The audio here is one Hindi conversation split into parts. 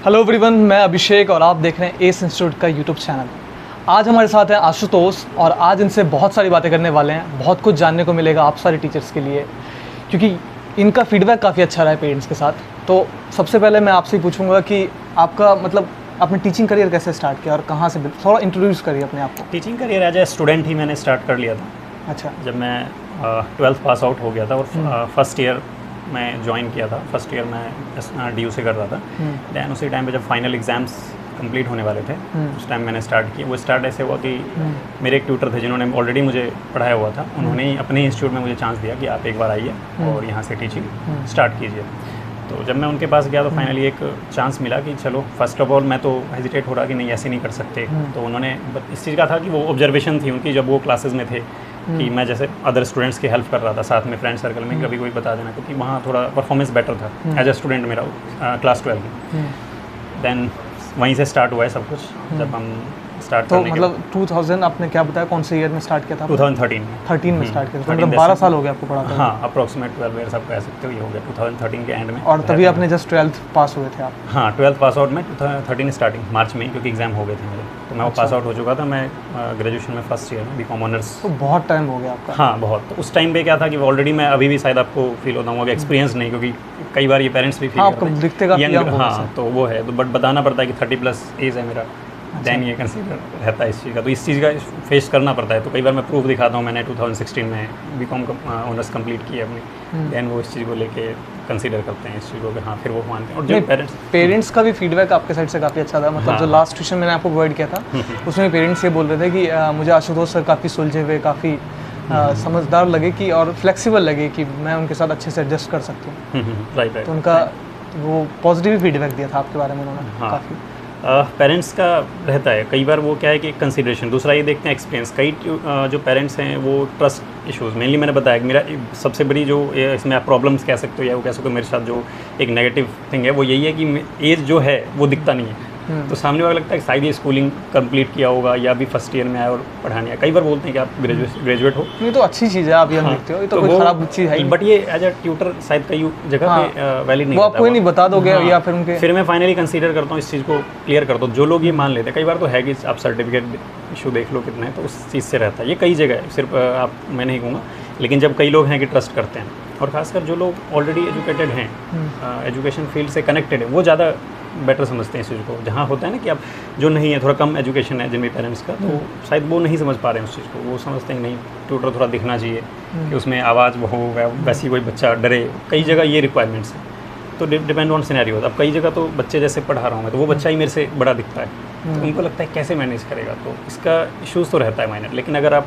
हेलो एवरीवन, मैं अभिषेक और आप देख रहे हैं एस इंस्टीट्यूट का यूट्यूब चैनल। आज हमारे साथ हैं आशुतोष और आज इनसे बहुत सारी बातें करने वाले हैं। बहुत कुछ जानने को मिलेगा आप सारे टीचर्स के लिए, क्योंकि इनका फीडबैक काफ़ी अच्छा रहा है पेरेंट्स के साथ। तो सबसे पहले मैं आपसे ही पूछूंगा कि आपका मतलब आपने टीचिंग करियर कैसे स्टार्ट किया और कहाँ से, थोड़ा इंट्रोड्यूस करिए अपने आप को। Teaching career as a student ही मैंने स्टार्ट कर लिया था। अच्छा। जब मैं 12th पास आउट हो गया था और फर्स्ट ईयर मैं ज्वाइन किया था। फर्स्ट ईयर मैं DU से कर रहा था। दैन उसी टाइम पे जब फाइनल एग्ज़ाम्स कंप्लीट होने वाले थे उस टाइम मैंने स्टार्ट किया। वो स्टार्ट ऐसे हुआ कि मेरे एक ट्यूटर थे जिन्होंने ऑलरेडी मुझे पढ़ाया हुआ था। उन्होंने ही अपने इंस्टीट्यूट में मुझे चांस दिया कि आप एक बार आइए और यहाँ से टीचिंग स्टार्ट कीजिए। तो जब मैं उनके पास गया तो फाइनली एक चांस मिला कि चलो, फर्स्ट ऑफ ऑल मैं तो हेजिटेट हो रहा कि नहीं ऐसे नहीं कर सकते। तो उन्होंने इस चीज़ का था कि वो ऑब्जर्वेशन थी उनकी जब वो क्लासेस में थे कि मैं जैसे अदर स्टूडेंट्स की हेल्प कर रहा था साथ में फ्रेंड सर्कल में, कभी कोई बता देना, क्योंकि वहाँ थोड़ा परफॉर्मेंस बेटर था एज ए स्टूडेंट मेरा क्लास 12 में। देन वहीं से स्टार्ट हुआ है सब कुछ। जब हम स्टार्ट तो मतलब 2000 आपने क्या बताया कौन से ईयर में स्टार्ट किया था? 2013 में स्टार्ट किया था। मतलब 12 साल हो गया आपको पढ़ाते? हाँ, अप्रॉक्सीमेट 12 ईयर आप कह सकते हो, ये हो गया 2013 के एंड में। और तभी आपने जस्ट 12th पास हुए थे आप? हाँ, 12th पास आउट में 2013 स्टार्टिंग मार्च में, क्योंकि एग्जाम हो गए थे मेरे, तो मैं वो पास आउट हो चुका था। मैं ग्रेजुएशन में फर्स्ट ईयर में BCom ऑनर्स। तो बहुत टाइम हो गया आपका? हाँ, बहुत। तो उस टाइम पे क्या था कि ऑलरेडी मैं अभी भी शायद आपको फील होता हूँ एक्सपीरियंस नहीं, क्योंकि कई बार ये पेरेंट्स भी फील करते हैं। हाँ, तो वो है, तो बट बताना पड़ता है कि 30+ एज है मेरा। दैन ये कंसीडर रहता है इस चीज़ का, तो इस चीज़ का फेस करना पड़ता है। तो कई बार मैं प्रूफ दिखाता हूँ, मैंने 2016 में BCom ऑनर्स कंप्लीट की अपनी। दैन वो इस चीज़ को लेके कंसीडर करते हैं इस चीज़ को कि हाँ, फिर वो मानते हैं। और जो पेरेंट्स का भी फीडबैक आपके साइड से काफ़ी अच्छा था। मतलब जो लास्ट ट्यूशन मैंने आपको प्रोवाइड किया था उसमें पेरेंट्स ये बोल रहे थे कि मुझे आशुतोष सर काफ़ी सुलझे हुए, काफ़ी समझदार लगे कि और फ्लेक्सिबल लगे कि मैं उनके साथ अच्छे से एडजस्ट कर सकती हूँ। राइट। तो उनका वो पॉजिटिव फीडबैक दिया था आपके बारे में उन्होंने काफ़ी। पेरेंट्स का रहता है कई बार, वो क्या है कि कंसिडरेशन, दूसरा ये देखते हैं एक्सपीरियंस। कई जो पेरेंट्स हैं वो ट्रस्ट इश्यूज़ मेनली मैंने बताया कि मेरा सबसे बड़ी जो इसमें आप प्रॉब्लम्स कह सकते हो या वो कह सकते हो मेरे साथ जो एक नेगेटिव थिंग है वो यही है कि एज जो है वो दिखता नहीं है। तो सामने वाला लगता है कि शायद ये स्कूलिंग कंप्लीट किया होगा या अभी फर्स्ट ईयर में आया और पढ़ाने आया। कई बार बोलते हैं कि आप ग्रेजुएट हो। नहीं, तो अच्छी चीज़ है, आप यंग दिखते हो, ये तो कोई खराब चीज़ है। बट ये एज अ ट्यूटर शायद कई जगह पे वैलिड नहीं, वो आपको नहीं बता दोगे या फिर उनके। फिर मैं फाइनली कंसीडर करता हूँ इस चीज़ को क्लियर कर दो। जो लोग ये मान लेते हैं, कई बार तो है कि आप सर्टिफिकेट इशू देख लो कितने, तो उस चीज़ से रहता है। ये कई जगह है, सिर्फ आप मैं नहीं कहूँगा, लेकिन जब कई लोग हैं कि ट्रस्ट करते हैं, और ख़ासकर जो लोग ऑलरेडी एजुकेटेड हैं, एजुकेशन फील्ड से कनेक्टेड है, वो ज़्यादा बेटर समझते हैं इस चीज़ को। जहाँ होता है ना कि अब जो नहीं है, थोड़ा कम एजुकेशन है जिनमें पेरेंट्स का, तो शायद वो नहीं समझ पा रहे हैं उस चीज़ को। वो समझते हैं नहीं, ट्यूटर थोड़ा दिखना चाहिए कि उसमें आवाज़ वो हो, वैसी कोई बच्चा डरे। कई जगह ये रिक्वायरमेंट्स हैं, तो डिपेंड ऑन सिनेरियो। अब कई जगह तो बच्चे जैसे पढ़ा रहा हूँ मैं, तो वो बच्चा ही मेरे से बड़ा दिखता है, तो उनको लगता है कैसे मैनेज करेगा। तो इसका इशूज़ तो रहता है माइनर, लेकिन अगर आप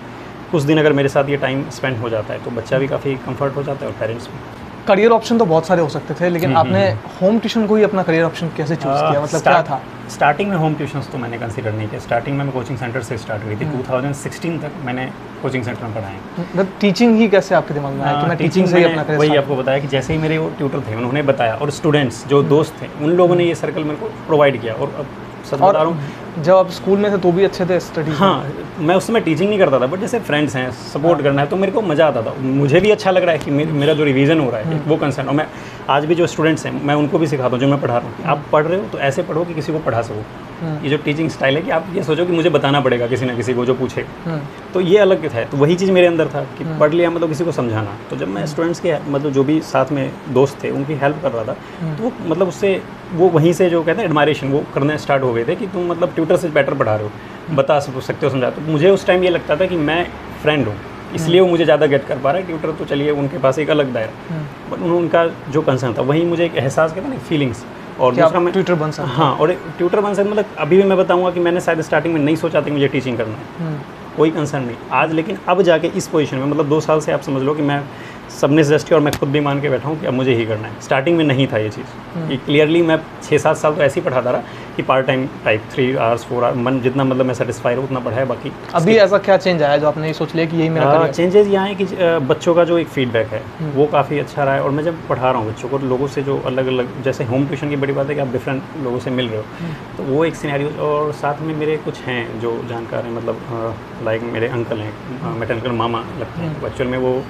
कुछ दिन अगर मेरे साथ ये टाइम स्पेंड हो जाता है तो बच्चा भी काफ़ी कंफर्ट हो जाता है और पेरेंट्स भी। करियर ऑप्शन तो बहुत सारे हो सकते थे, लेकिन आपने होम ट्यूशन को ही अपना करियर ऑप्शन कैसे चूज़ किया? मतलब क्या था? स्टार्टिंग में होम ट्यूशंस तो मैंने कंसीडर नहीं किया। स्टार्टिंग में मैं कोचिंग सेंटर से स्टार्ट हुई थी। 2016 तक मैंने कोचिंग सेंटर में पढ़ाया। मतलब टीचिंग ही कैसे आपके दिमाग में आया कि मैं टीचिंग से ही अपना करियर? वही आपको बताया कि जैसे ही मेरे वो ट्यूटर थे उन्होंने बताया, और स्टूडेंट्स जो दोस्त थे उन लोगों ने ये सर्कल मेरे को प्रोवाइड किया। और अब सच बता रहा हूँ, जब आप स्कूल में थे तो भी अच्छे थे स्टडी? हाँ, मैं उस समय टीचिंग नहीं करता था, बट जैसे फ्रेंड्स हैं, सपोर्ट करना है, तो मेरे को मज़ा आता था। मुझे भी अच्छा लग रहा है कि मेरा जो रिवीजन हो रहा है वो कंसर्न। और मैं आज भी जो स्टूडेंट्स हैं मैं उनको भी सिखाता हूँ, जो मैं पढ़ा रहा हूँ, कि आप पढ़ रहे हो तो ऐसे पढ़ो कि किसी को पढ़ा सको। ये जो टीचिंग स्टाइल है कि आप ये सोचो कि मुझे बताना पड़ेगा किसी ना किसी को जो पूछे, तो ये अलग था। तो वही चीज़ मेरे अंदर था कि पढ़ लिया मतलब किसी को समझाना। तो जब मैं स्टूडेंट्स के मतलब जो भी साथ में दोस्त थे उनकी हेल्प कर रहा था, तो मतलब उससे वो वहीं से जो कहते हैं एडमायरेशन वो करने स्टार्ट हो गए थे कि तुम मतलब ट्यूटर से बेटर पढ़ा रहे हो, बता सकते हो, समझा। तो मुझे उस टाइम ये लगता था कि मैं फ्रेंड हूँ, इसलिए वो मुझे ज़्यादा गेट कर पा रहा है। ट्यूटर तो चलिए उनके पास एक अलग दायरा, बट उनका जो कंसर्न था वहीं मुझे एक एहसास कहता ना, फीलिंग्स। और दूसरा मैं ट्यूटर बन सकता। हाँ, और ट्यूटर बन सकता मतलब अभी भी मैं बताऊंगा कि मैंने शायद स्टार्टिंग में नहीं सोचा था कि मुझे टीचिंग करना है, कोई कंसर्न नहीं आज, लेकिन अब जाके इस पोजीशन में मतलब 2 साल से आप समझ लो कि मैं सबने सजेस्ट किया और मैं खुद भी मान के बैठा हूँ कि अब मुझे ही करना है। स्टार्टिंग में नहीं था ये चीज़, ये क्लियरली मैं 6-7 साल तो ऐसे ही पढ़ाता रहा कि part time type 3 hours 4 hours मन जितना मतलब मैं सेटिस्फाई रहूँ उतना पढ़ाया। बाकी अभी ऐसा क्या चेंज आया जो आपने ये सोच लिया कि यही मेरा करियर? चेंजेस यहाँ है कि बच्चों का जो एक फीडबैक है वो काफ़ी अच्छा रहा है। और मैं जब पढ़ा रहा हूँ बच्चों को, लोगों से जो अलग अलग, जैसे होम ट्यूशन की बड़ी बात है कि आप डिफरेंट लोगों से मिल रहे हो, तो वो एक सिनेरियो। और साथ में मेरे कुछ हैं जो जानकार हैं, मतलब लाइक मेरे अंकल हैं, मैटरनल मामा लगते हैं। एक्चुअल में वो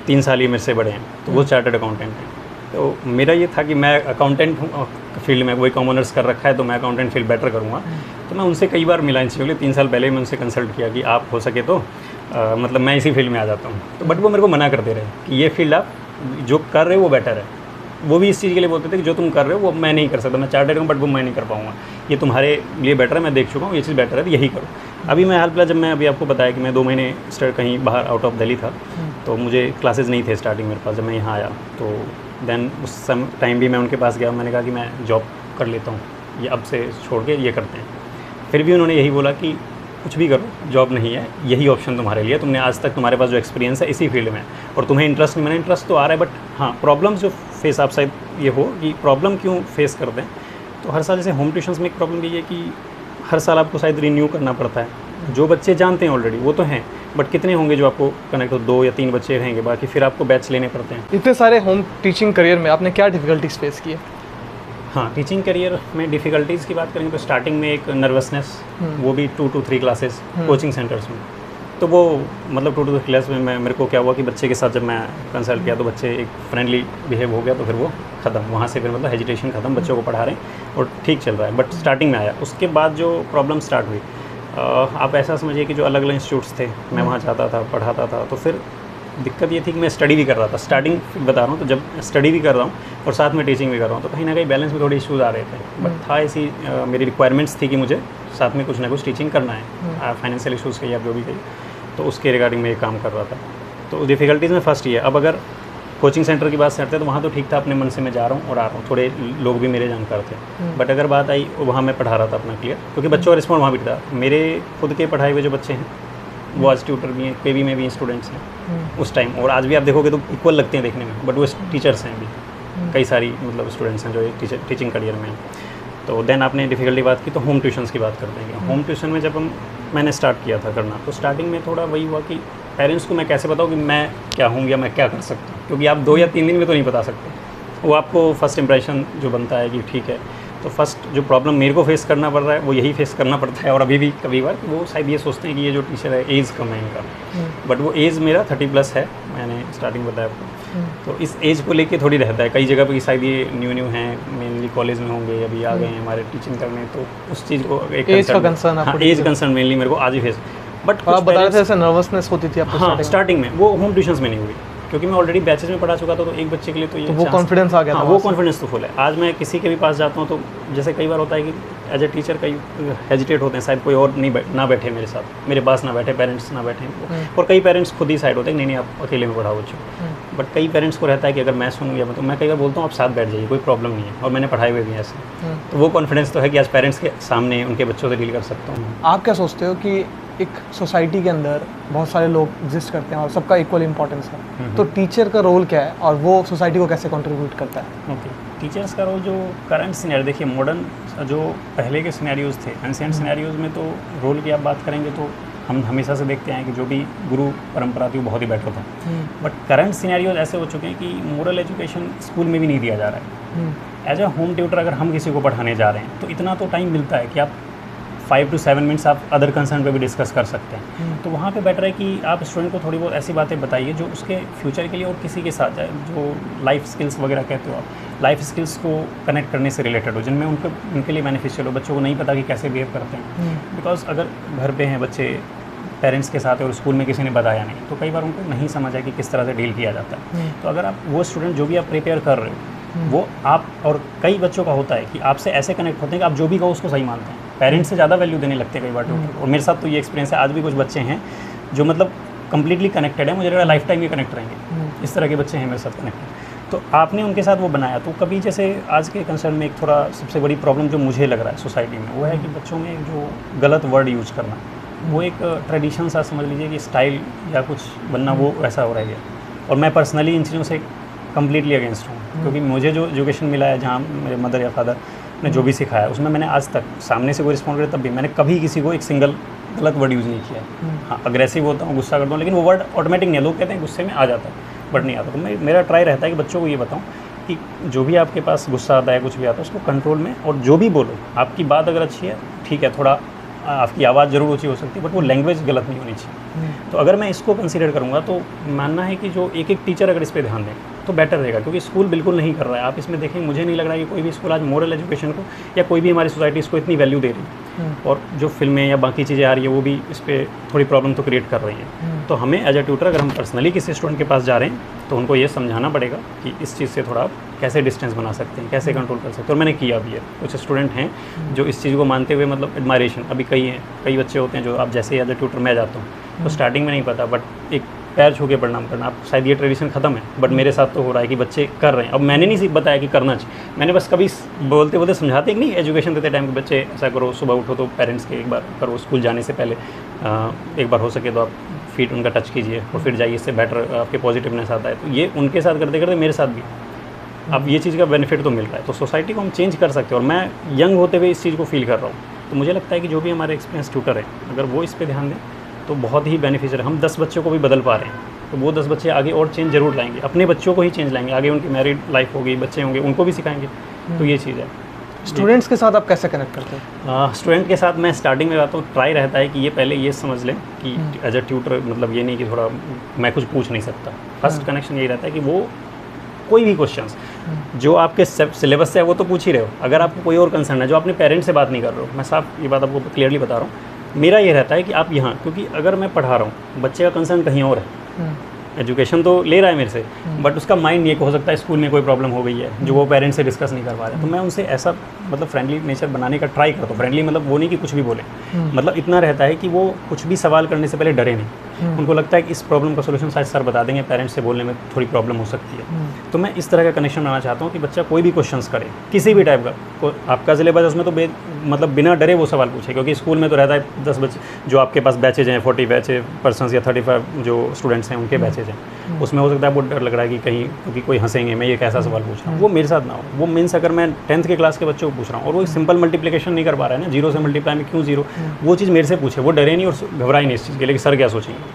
3 साल ही मेरे से बड़े हैं, तो वो चार्टर्ड अकाउंटेंट हैं। तो मेरा ये था कि मैं अकाउंटेंट हूँ फील्ड में, वही कॉमर्स कर रखा है तो मैं अकाउंटेंट फील्ड बेटर करूँगा। तो मैं उनसे कई बार मिला इन चीज़ों के लिए, 3 साल पहले मैं उनसे कंसल्ट किया कि आप हो सके तो मतलब मैं इसी फील्ड में आ जाता हूँ। तो बट वो मेरे को मना करते रहे कि ये फील्ड आप जो कर रहे हो वो बेटर है। वो भी इस चीज़ के लिए बोलते थे कि जो तुम कर रहे हो वो मैं नहीं कर सकता, मैं चार्टर्ड हूँ बट वो मैं नहीं कर पाऊँगा, ये तुम्हारे लिए बेटर है, मैं देख चुका हूँ ये चीज़ बेटर है, तो यही करो। अभी मैं हाल फिलहाल जब मैं अभी आपको बताया कि मैं 2 महीने कहीं बाहर आउट ऑफ दिल्ली था, तो मुझे क्लासेस नहीं थे स्टार्टिंग मेरे पास जब मैं यहाँ आया। तो देन उस टाइम भी मैं उनके पास गया, मैंने कहा कि मैं जॉब कर लेता हूँ, ये अब से छोड़ के ये करते हैं। फिर भी उन्होंने यही बोला कि कुछ भी करो, जॉब नहीं है, यही ऑप्शन तुम्हारे लिए, तुमने आज तक तुम्हारे पास जो एक्सपीरियंस है इसी फील्ड में और तुम्हें इंटरेस्ट नहीं, मैंने इंटरेस्ट तो आ रहा है बट हाँ प्रॉब्लम्स जो फेस आप शायद ये हो कि प्रॉब्लम क्यों फेस करते हैं। तो हर साल जैसे होम ट्यूशन्स में एक प्रॉब्लम ये है कि हर साल आपको शायद रिन्यू करना पड़ता है। जो बच्चे जानते हैं ऑलरेडी वो तो हैं, बट कितने होंगे जो आपको कनेक्ट हो, 2 या 3 बच्चे रहेंगे, बाकी फिर आपको बैच लेने पड़ते हैं। इतने सारे होम टीचिंग करियर में आपने क्या डिफ़िकल्टीज फेस की है? हाँ, टीचिंग करियर में डिफ़िकल्टीज़ की बात करेंगे तो स्टार्टिंग में एक नर्वसनेस, वो भी 2 to 3 क्लासेस कोचिंग सेंटर्स में। तो वो मतलब 2 to 3 क्लास में मेरे को क्या हुआ कि बच्चे के साथ जब मैं कंसल्ट किया तो बच्चे एक फ्रेंडली बिहेव हो गया, तो फिर वो ख़त्म, वहाँ से फिर मतलब हेजिटेशन ख़त्म, बच्चों को पढ़ा रहे हैं और ठीक चल रहा है। बट स्टार्टिंग में आया, उसके बाद जो प्रॉब्लम स्टार्ट हुई, आप ऐसा समझिए कि जो अलग अलग इंस्टीट्यूट्स थे, मैं वहाँ जाता था, पढ़ाता था, तो फिर दिक्कत ये थी कि मैं स्टडी भी कर रहा था। स्टार्टिंग बता रहा हूँ, तो जब स्टडी भी कर रहा हूँ और साथ में टीचिंग भी कर रहा हूँ, तो कहीं ना कहीं बैलेंस में थोड़े इश्यूज़ आ रहे थे। बट था ऐसी मेरी रिक्वायरमेंट्स थी कि मुझे साथ में कुछ ना कुछ टीचिंग करना है, फाइनेंशियल इशूज़ कहिए आप जो भी कहिए, तो उसके रिगार्डिंग में ये काम कर रहा था। तो डिफ़िकल्टीज़ में फर्स्ट ये, अब अगर कोचिंग सेंटर की बात करते हैं तो वहाँ तो ठीक था, अपने मन से मैं जा रहा हूँ और आ रहा हूँ, थोड़े लोग भी मेरे जानकार थे। बट अगर बात आई वहाँ मैं पढ़ा रहा था अपना क्लियर, क्योंकि बच्चों का रिस्पॉन्ड वहाँ भी था। मेरे खुद के पढ़ाए हुए जो बच्चे हैं वो आज ट्यूटर भी हैं, केवी में भी स्टूडेंट्स हैं उस टाइम, और आज भी आप देखोगे तो इक्वल लगते हैं देखने में, बट वो टीचर्स हैं भी, कई सारी मतलब स्टूडेंट्स हैं जो टीचिंग करियर में। तो देन आपने डिफ़िकल्टी बात की तो होम ट्यूशन्स की बात करते हैं। होम ट्यूशन में जब मैंने स्टार्ट किया था करना, तो स्टार्टिंग में थोड़ा वही हुआ कि पेरेंट्स को मैं कैसे बताऊँ कि मैं क्या हूँ या मैं क्या कर सकता हूँ, क्योंकि आप 2 या 3 दिन में तो नहीं बता सकते। वो आपको फर्स्ट इंप्रेशन जो बनता है कि ठीक है, तो फर्स्ट जो प्रॉब्लम मेरे को फेस करना पड़ रहा है वो यही फेस करना पड़ता है। और अभी भी कभी बार वो शायद ये सोचते हैं कि ये जो टीचर है एज कम है इनका, बट वो एज मेरा 30+ है, मैंने स्टार्टिंग बताया आपको। तो इस एज को लेके थोड़ी रहता है, कई जगह पे शायद ये न्यू हैं, मेनली कॉलेज में होंगे, अभी आ गए हैं हमारे टीचिंग करने, तो उस चीज़ को एक एज का कंसर्न, हाँ एज कंसर्न मेनली मेरे को आज ही फेस। बट आप बता रहे थे जैसे नर्वसनेस होती थी आपको? हाँ, स्टार्टिंग में वो होम ट्यूशन्स में नहीं हुई, क्योंकि मैं ऑलरेडी बैचेस में पढ़ा चुका था, तो एक बच्चे के लिए तो ये वो कॉन्फिडेंस आ गया था। हाँ, वो कॉन्फिडेंस तो फुल है। आज मैं किसी के भी पास जाता हूँ तो जैसे कई बार होता है कि एज ए टीचर कई हेजिटेट होते हैं, शायद कोई और ना बैठे मेरे साथ, मेरे पास ना बैठे, पेरेंट्स ना बैठे, और कई पेरेंट्स खुद ही साइड होते हैं नहीं आप अकेले में पढ़ाओ बच्चों। बट कई पेरेंट्स को रहता है कि अगर मैं सुनूँ या तो मैं कई बार बोलता हूँ आप साथ बैठ जाइए, कोई प्रॉब्लम नहीं है, और मैंने पढ़ाए हुए भी हैं ऐसे। तो वो कॉन्फिडेंस तो है कि आज पेरेंट्स के सामने उनके बच्चों से डील कर सकता हूँ। आप क्या सोचते हो कि एक सोसाइटी के अंदर बहुत सारे लोग एग्जिस्ट करते हैं और सबका इक्वल इंपॉर्टेंस है, तो टीचर का रोल क्या है और वो सोसाइटी को कैसे कंट्रीब्यूट करता है? ओके, टीचर्स का रोल जो करंट सिनेरियो, देखिए मॉडर्न जो पहले के सिनेरियोज़ थे, एंशिएंट सिनेरियोज़ में तो रोल की आप बात करेंगे तो हम हमेशा से देखते हैं कि जो भी गुरु परंपरा थी वो बहुत ही बेटर था। बट करंट सिनेरियोज ऐसे हो चुके हैं कि मोरल एजुकेशन स्कूल में भी नहीं दिया जा रहा है। एज अ होम ट्यूटर अगर हम किसी को पढ़ाने जा रहे हैं तो इतना तो टाइम मिलता है कि आप 5 to 7 मिनट्स आप अदर कंसर्न पे भी डिस्कस कर सकते हैं। तो वहाँ पे बेटर है कि आप स्टूडेंट को थोड़ी बहुत ऐसी बातें बताइए जो उसके फ्यूचर के लिए और किसी के साथ जाए, जो लाइफ स्किल्स वगैरह कहते हो आप, लाइफ स्किल्स को कनेक्ट करने से रिलेटेड हो, जिनमें उनके लिए बेनिफिशियल हो। बच्चों को नहीं पता कि कैसे बिहेव करते हैं, बिकॉज अगर घर पे हैं बच्चे पेरेंट्स के साथ और स्कूल में किसी ने बताया नहीं, तो कई बार उनको नहीं समझ है कि किस तरह से डील किया जाता है। तो अगर आप वो स्टूडेंट जो भी आप प्रिपेयर कर रहे हो वो आप, और कई बच्चों का होता है कि आपसे ऐसे कनेक्ट होते हैं कि आप जो भी कहो उसको सही मानते हैं, पेरेंट्स से ज़्यादा वैल्यू देने लगते हैं कई बार ट्यूटर। और मेरे साथ तो ये एक्सपीरियंस है, आज भी कुछ बच्चे हैं जो मतलब कंप्लीटली कनेक्टेड है, मुझे लग रहा है लाइफ टाइम ये कनेक्ट रहेंगे। इस तरह के बच्चे हैं मेरे साथ कनेक्टेड। तो आपने उनके साथ वो बनाया, तो कभी जैसे आज के कंसर्न में एक थोड़ा सबसे बड़ी प्रॉब्लम जो मुझे लग रहा है सोसाइटी में वो है कि बच्चों में जो गलत वर्ड यूज करना, वो एक ट्रेडिशन सा समझ लीजिए कि स्टाइल या कुछ बनना, वो वैसा हो रहा है। और मैं पर्सनली इन चीज़ों से कम्प्लीटली अगेंस्ट हूँ, क्योंकि मुझे जो एजुकेशन मिला है, जहाँ मेरे मदर या फादर ने जो भी सिखाया उसमें मैंने आज तक सामने से कोई रिस्पॉन्ड करे तब भी मैंने कभी किसी को एक सिंगल गलत वर्ड यूज़ नहीं किया है। हाँ, अग्रेसिव होता हूँ, गुस्सा करता हूँ, लेकिन वो वर्ड ऑटोमेटिक नहीं है। लोग कहते हैं गुस्से में आ जाता है, बट नहीं आता। तो मेरा ट्राई रहता है कि बच्चों को ये बताऊँ कि जो भी आपके पास गुस्सा आता है, कुछ भी आता है, उसको कंट्रोल में, और जो भी बोलो, आपकी बात अगर अच्छी है ठीक है, थोड़ा आपकी आवाज़ ज़रूर ऊँची हो सकती है, बट वो लैंग्वेज गलत नहीं होनी चाहिए। तो अगर मैं इसको कंसीडर करूँगा तो मानना है कि जो एक टीचर अगर इस पर ध्यान दें तो बेटर रहेगा, क्योंकि स्कूल बिल्कुल नहीं कर रहा है। आप इसमें देखें, मुझे नहीं लग रहा है कि कोई भी स्कूल आज मोरल एजुकेशन को या कोई भी हमारी सोसाइटी इसको इतनी वैल्यू दे रही है। और जो फिल्में या बाकी चीज़ें आ रही है वो भी इस पर थोड़ी प्रॉब्लम तो क्रिएट कर रही हैं। तो हमें एज अ ट्यूटर अगर हम पर्सनली किसी स्टूडेंट के पास जा रहे हैं तो उनको ये समझाना पड़ेगा कि इस चीज़ से थोड़ा आप कैसे डिस्टेंस बना सकते हैं, कैसे कंट्रोल कर सकते हैं। और मैंने किया भी है। कुछ स्टूडेंट हैं जो इस चीज़ को मानते हुए मतलब एडमायरेशन, अभी कई बच्चे होते हैं जो आप जैसे एज अ ट्यूटर मैं जाता हूँ तो स्टार्टिंग में नहीं पता, बट एक पैर छू के प्रणाम करना, आप शायद ये ट्रेडिशन ख़त्म है, बट मेरे साथ तो हो रहा है कि बच्चे कर रहे हैं। अब मैंने नहीं सिर्फ बताया कि करना चाहिए, मैंने बस कभी बोलते बोलते समझाते कि नहीं, एजुकेशन देते टाइम के बच्चे ऐसा करो, सुबह उठो तो पेरेंट्स के एक बार करो, स्कूल जाने से पहले एक बार हो सके तो आप फीट उनका टच कीजिए और फिर जाइए, इससे बेटर आपके पॉजिटिवनेस आता है। तो ये उनके साथ करते करते मेरे साथ भी अब ये चीज़ का बेनिफिट तो मिल रहा है। तो सोसाइटी को हम चेंज कर सकते हैं और मैं यंग होते हुए इस चीज़ को फील कर रहा हूँ। तो मुझे लगता है कि जो भी हमारे एक्सपीरियंस ट्यूटर है अगर वो इस पर ध्यान दें तो बहुत ही बेनिफिशियल है। हम 10 बच्चों को भी बदल पा रहे हैं तो वो 10 बच्चे आगे और चेंज जरूर लाएंगे, अपने बच्चों को ही चेंज लाएंगे, आगे उनकी मैरिड लाइफ होगी, बच्चे होंगे, उनको भी सिखाएंगे। तो ये चीज़ है। स्टूडेंट्स के साथ आप कैसे कनेक्ट करते हैं? स्टूडेंट के साथ मैं स्टार्टिंग में आता हूँ, ट्राई रहता है कि ये पहले ये समझ लें कि एज अ ट्यूटर मतलब ये नहीं कि थोड़ा मैं कुछ पूछ नहीं सकता। फर्स्ट कनेक्शन यही रहता है कि वो कोई भी क्वेश्चंस जो आपके सिलेबस से है वो तो पूछ ही रहे हो, अगर आपको कोई और कंसर्न है जो अपने पेरेंट्स से बात नहीं कर रहे हो, मैं साफ ये बात आपको क्लियरली बता रहा हूँ, मेरा ये रहता है कि आप यहाँ, क्योंकि अगर मैं पढ़ा रहा हूँ बच्चे का कंसर्न कहीं और है, एजुकेशन तो ले रहा है मेरे से, बट उसका माइंड ये हो सकता है स्कूल में कोई प्रॉब्लम हो गई है जो वो पेरेंट्स से डिस्कस नहीं कर पा रहे हैं। तो मैं उनसे ऐसा मतलब फ्रेंडली नेचर बनाने का ट्राई करता हूँ। फ्रेंडली मतलब वो नहीं कि कुछ भी बोले, मतलब इतना रहता है कि वो कुछ भी सवाल करने से पहले डरे नहीं। उनको लगता है कि इस प्रॉब्लम का सोल्यूशन शायद सर बता देंगे, पेरेंट्स से बोलने में थोड़ी प्रॉब्लम हो सकती है। तो मैं इस तरह का कनेक्शन बनाना चाहता हूँ कि बच्चा कोई भी क्वेश्चंस करे, किसी भी टाइप का, आपका सिलेबस है उसमें तो मतलब बिना डरे वो सवाल पूछे, क्योंकि स्कूल में तो रहता है 10 बच्चे जो आपके पास बैचेज हैं, 40 बैचेज पर्सन्स या 35 जो स्टूडेंट्स हैं उनके बैचेज हैं, उसमें हो सकता है वो डर लग रहा है कि कहीं क्योंकि कोई हंसेंगे, मैं ये कैसा सवाल पूछ रहा हूँ। वो मेरे साथ ना हो। वो मीन्स अगर मैं 10th के क्लास के बच्चों को पूछ रहा हूँ और वो सिंपल मल्टीप्लिकेशन नहीं कर पा रहा है ना, 0 से मल्टीप्लाई में क्यों 0, वो चीज़ मेरे से पूछे, वो डरे नहीं और घबराए नहीं इस चीज़ के लिए कि सर क्या सोचेंगे।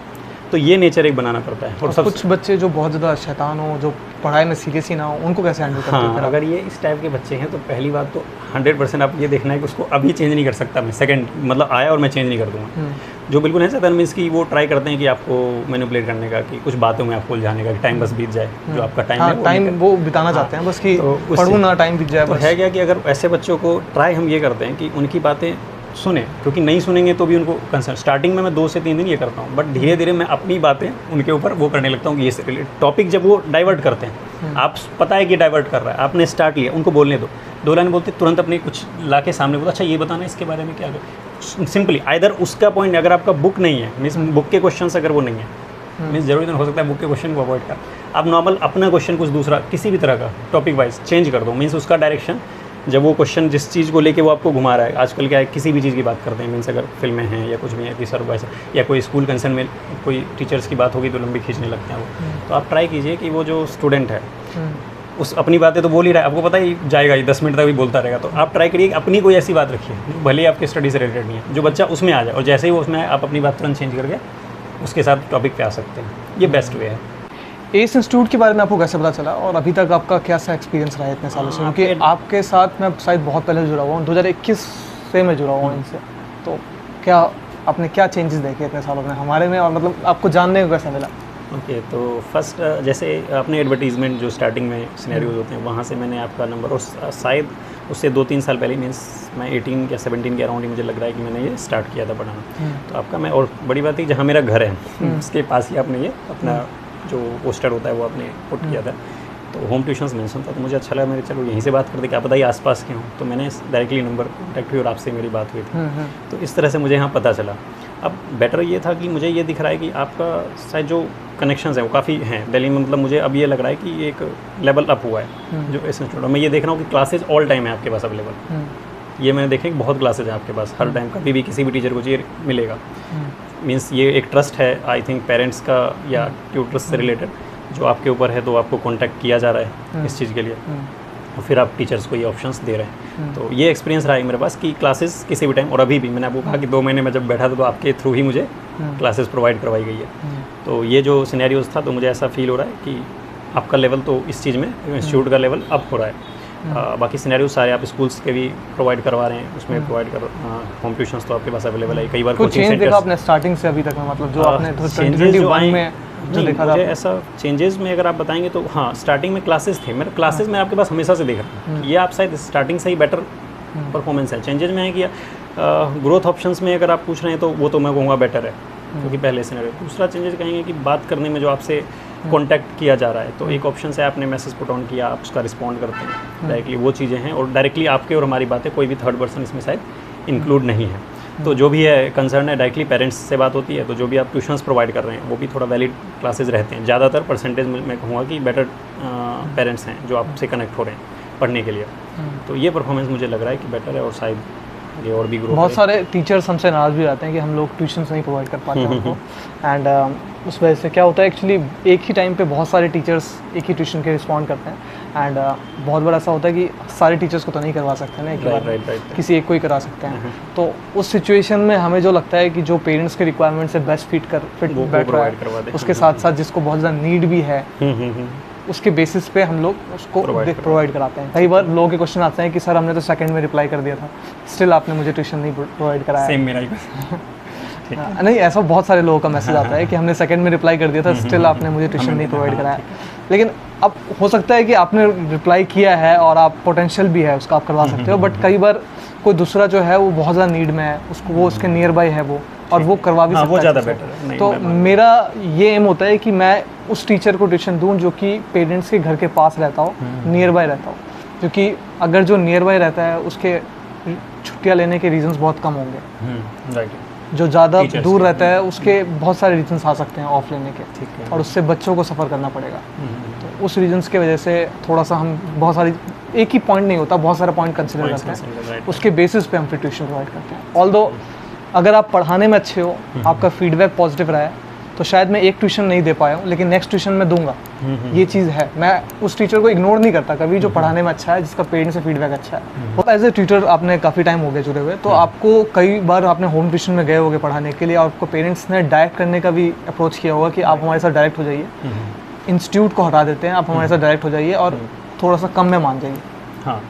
तो ये नेचर एक बनाना पड़ता है। और सब कुछ बच्चे जो बहुत ज़्यादा शैतान हो, जो पढ़ाई में सीरियस ही ना हो, उनको कैसे हैंडल करते हैं? हाँ, अगर ये इस टाइप के बच्चे हैं तो पहली बात तो 100% आप ये देखना है कि उसको अभी चेंज नहीं कर सकता मैं, सेकंड मतलब आया और मैं चेंज नहीं कर दूँगा। जो बिल्कुल है शैतान मीन्स की वो ट्राई करते हैं कि आपको मैनिपुलेट करने का, कि कुछ बातों में आपको उलझाने का, कि टाइम बस बीत जाए, जो आपका टाइम है टाइम वो बिताना चाहते हैं बस कि पढ़ूँ ना, टाइम बीत जाए। तो है क्या कि अगर ऐसे बच्चों को ट्राई हम ये करते हैं कि उनकी बातें सुने, क्योंकि नहीं सुनेंगे तो भी उनको कंसर्न। स्टार्टिंग में मैं 2 से 3 दिन ये करता हूँ, बट धीरे धीरे मैं अपनी बातें उनके ऊपर वो करने लगता हूँ कि ये टॉपिक जब वो डाइवर्ट करते हैं, आप पता है कि डाइवर्ट कर रहा है, आपने स्टार्ट लिया, उनको बोलने दो, 2 लाइन बोलते तुरंत अपने कुछ ला के सामने बोला, अच्छा ये बताना इसके बारे में क्या कर, सिंपली आइदर उसका पॉइंट, अगर आपका बुक नहीं है मीन्स बुक के क्वेश्चन अगर वो नहीं है मीन्स जरूरी नहीं हो सकता है बुक के क्वेश्चन को अवॉइड कर, आप नॉर्मल अपना क्वेश्चन कुछ दूसरा किसी भी तरह का टॉपिक वाइज चेंज कर दो, मीन्स उसका डायरेक्शन जब वो क्वेश्चन जिस चीज़ को लेके वो आपको घुमा रहा है। आजकल क्या है, किसी भी चीज़ की बात करते हैं, मीन्स अगर फिल्में हैं या कुछ भी है कि सर वैसा, या कोई स्कूल कंसर्न में कोई टीचर्स की बात होगी तो लंबी खींचने लगते हैं वो। तो आप ट्राई कीजिए कि वो जो स्टूडेंट है उस अपनी बातें तो बोल ही रहा है, आपको पता ही जाएगा, ये 10 मिनट तक भी बोलता रहेगा, तो आप ट्राई करिए कि अपनी कोई ऐसी बात रखिए भले ही आपकी स्टडी से रिलेटेड नहीं है, जो बच्चा उसमें आ जाए, और जैसे ही वो उसमें आए आप अपनी बात तुरंत चेंज करके उसके साथ टॉपिक पे आ सकते हैं। ये बेस्ट वे है। एस इंस्टीट्यूट के बारे में आपको कैसे पता चला और अभी तक आपका क्या सा एक्सपीरियंस रहा है इतने सालों से? क्योंकि आपके साथ मैं शायद बहुत पहले जुड़ा हुआ हूँ, 2021 से मैं जुड़ा हुआ हूँ इनसे, तो क्या आपने क्या चेंजेस देखे इतने सालों में हमारे में, और मतलब आपको जानने को कैसा मिला? ओके, तो फर्स्ट जैसे आपने एडवर्टीज़मेंट जो स्टार्टिंग में सिनेरियोज होते हैं वहाँ से मैंने आपका नंबर, और शायद उससे 2-3 साल पहले मीन्स मैं 18 या 17 के अराउंड ही मुझे लग रहा है कि मैंने ये स्टार्ट किया था पढ़ाना। तो आपका मैं, और बड़ी बात है जहाँ मेरा घर है उसके पास ही आपने ये अपना जो पोस्टर होता है वो आपने पुट किया था, तो होम ट्यूशन्स मेंशन था, तो मुझे अच्छा लगा, मेरे चलो यहीं से बात करते, क्या पता ही आसपास के हों, तो मैंने डायरेक्टली नंबर कॉन्टैक्ट हुई और आपसे मेरी बात हुई थी। तो इस तरह से मुझे यहाँ पता चला। अब बेटर ये था कि मुझे ये दिख रहा है कि आपका शायद जो कनेक्शंस हैं वो काफ़ी हैं दिल्ली में, मतलब मुझे अब ये लग रहा है कि एक लेवल अप हुआ है जो एस इंस्टीट्यूट। मैं ये देख रहा हूँ कि क्लासेज ऑल टाइम है आपके पास अवेलेबल, ये मैंने देखे कि बहुत क्लासेज हैं आपके पास हर टाइम, कभी भी किसी भी टीचर को चाहिए मिलेगा। मीन्स ये एक ट्रस्ट है आई थिंक पेरेंट्स का या ट्यूटर्स से रिलेटेड, जो आपके ऊपर है, तो आपको कांटेक्ट किया जा रहा है इस चीज़ के लिए, और फिर आप टीचर्स को ये ऑप्शंस दे रहे हैं। तो ये एक्सपीरियंस रहा है मेरे पास कि क्लासेस किसी भी टाइम, और अभी भी मैंने आपको कहा कि 2 महीने में जब बैठा था तो आपके थ्रू ही मुझे क्लासेस प्रोवाइड करवाई गई है। तो ये जो सिनेरियोज था, तो मुझे ऐसा फील हो रहा है कि आपका लेवल तो इस चीज़ में इंस्टीट्यूट का लेवल अप हो रहा है। बाकी सिनेरियो सारे आप स्कूल्स के भी प्रोवाइड करवा रहे हैं, उसमें प्रोवाइड कर होम ट्यूशंस तो आपके पास अवेलेबल है। कई बार कुछ चेंज देखा आपने स्टार्टिंग से अभी तक में, मतलब जो आपने 2021 में जो नहीं, देखा था मुझे आपने? ऐसा चेंजेस में अगर आप बताएंगे तो हाँ, स्टार्टिंग में क्लासेस थे, मेरे क्लासेस में आपके पास हमेशा से देख रहा हूँ कि ये आप शायद स्टार्टिंग से ही बेटर परफॉर्मेंस है। चेंजेस में है कि ग्रोथ ऑप्शंस में अगर आप पूछ रहे हैं तो वो तो मैं कहूँगा बेटर है, क्योंकि पहले से नहीं। दूसरा चेंजेस कहेंगे कि बात करने में जो आपसे कॉन्टैक्ट किया जा रहा है, तो एक ऑप्शन है आपने मैसेज पुट ऑन किया, आप उसका रिस्पॉन्ड करते हैं डायरेक्टली, वो चीज़ें हैं। और डायरेक्टली आपके और हमारी बातें, कोई भी थर्ड पर्सन इसमें शायद इंक्लूड नहीं है। तो जो भी है कंसर्न है, डायरेक्टली पेरेंट्स से बात होती है। तो जो भी आप ट्यूशंस प्रोवाइड कर रहे हैं वो भी थोड़ा वैलिड क्लासेस रहते हैं। ज़्यादातर परसेंटेज मैं कहूँगा कि बेटर पेरेंट्स हैं जो आपसे कनेक्ट हो रहे हैं पढ़ने के लिए। तो ये परफॉर्मेंस मुझे लग रहा है कि बेटर है, और शायद ये और भी ग्रो। बहुत सारे टीचर्स हमसे नाराज़ भी रहते हैं कि हम लोग ट्यूशन्स नहीं प्रोवाइड कर पाते हैं उनको, एंड उस वजह से क्या होता है एक्चुअली एक ही टाइम पे बहुत सारे टीचर्स एक ही ट्यूशन के रिस्पॉन्ड करते हैं, एंड बहुत बार ऐसा होता है कि सारे टीचर्स को तो नहीं करवा सकते ना एक बार, किसी एक को ही करा सकते हैं। तो उस सिचुएशन में हमें जो लगता है कि जो पेरेंट्स के रिक्वायरमेंट से बेस्ट फिट बैठ रहा है, उसके साथ साथ जिसको बहुत ज़्यादा नीड भी है, उसके बेसिस पे हम लोग उसको प्रोवाइड कराते हैं। कई बार लोगों के क्वेश्चन आते हैं कि सर हमने तो सेकंड में रिप्लाई कर दिया था, स्टिल आपने मुझे ट्यूशन नहीं प्रोवाइड कराया। सेम मेरा ही नहीं, ऐसा बहुत सारे लोगों का मैसेज आता है कि हमने सेकंड में रिप्लाई कर दिया था, स्टिल आपने मुझे ट्यूशन नहीं प्रोवाइड कराया। लेकिन अब हो सकता है कि आपने रिप्लाई किया है और आप पोटेंशियल भी है उसका, आप करवा सकते हो, बट कई बार कोई दूसरा जो है वो बहुत ज़्यादा नीड में है, उसको वो उसके नियर बाय है वो, और वो करवा भी सकता है। वो ज़्यादा बेटर है। तो मेरा ये एम होता है कि मैं उस टीचर को ट्यूशन दूं जो कि पेरेंट्स के घर के पास रहता हो, नियर बाय रहता हो, क्योंकि अगर जो नियर बाय रहता है उसके छुट्टियां लेने के रीजंस बहुत कम होंगे। राइट। जो ज़्यादा दूर रहता है उसके बहुत सारे रीजंस आ सकते हैं ऑफ लेने के, और उससे बच्चों को सफ़र करना पड़ेगा। तो उस रीजंस के वजह से थोड़ा सा हम बहुत सारी, एक ही पॉइंट नहीं होता, बहुत सारा पॉइंट कंसिडर करते हैं, उसके बेसिस पे हम फिर ट्यूशन प्रोवाइड करते हैं। ऑल्दो अगर आप पढ़ाने में अच्छे हो, आपका फीडबैक पॉजिटिव रहा है, तो शायद मैं एक ट्यूशन नहीं दे पाया हूँ, लेकिन नेक्स्ट ट्यूशन मैं दूंगा। ये चीज़ है, मैं उस टीचर को इग्नोर नहीं करता कभी जो पढ़ाने में अच्छा है, जिसका पेरेंट्स से फीडबैक अच्छा है। और एज ए ट्यूटर आपने काफ़ी टाइम हो गया जुड़े हुए, तो आपको कई बार आपने होम ट्यूशन में गए होगे पढ़ाने के लिए, आपको पेरेंट्स ने डायरेक्ट करने का भी अप्रोच किया होगा कि आप हमारे साथ डायरेक्ट हो जाइए, इंस्टीट्यूट को हटा देते हैं, आप हमारे साथ डायरेक्ट हो जाइए और थोड़ा सा कम में मान जाइए। हाँ,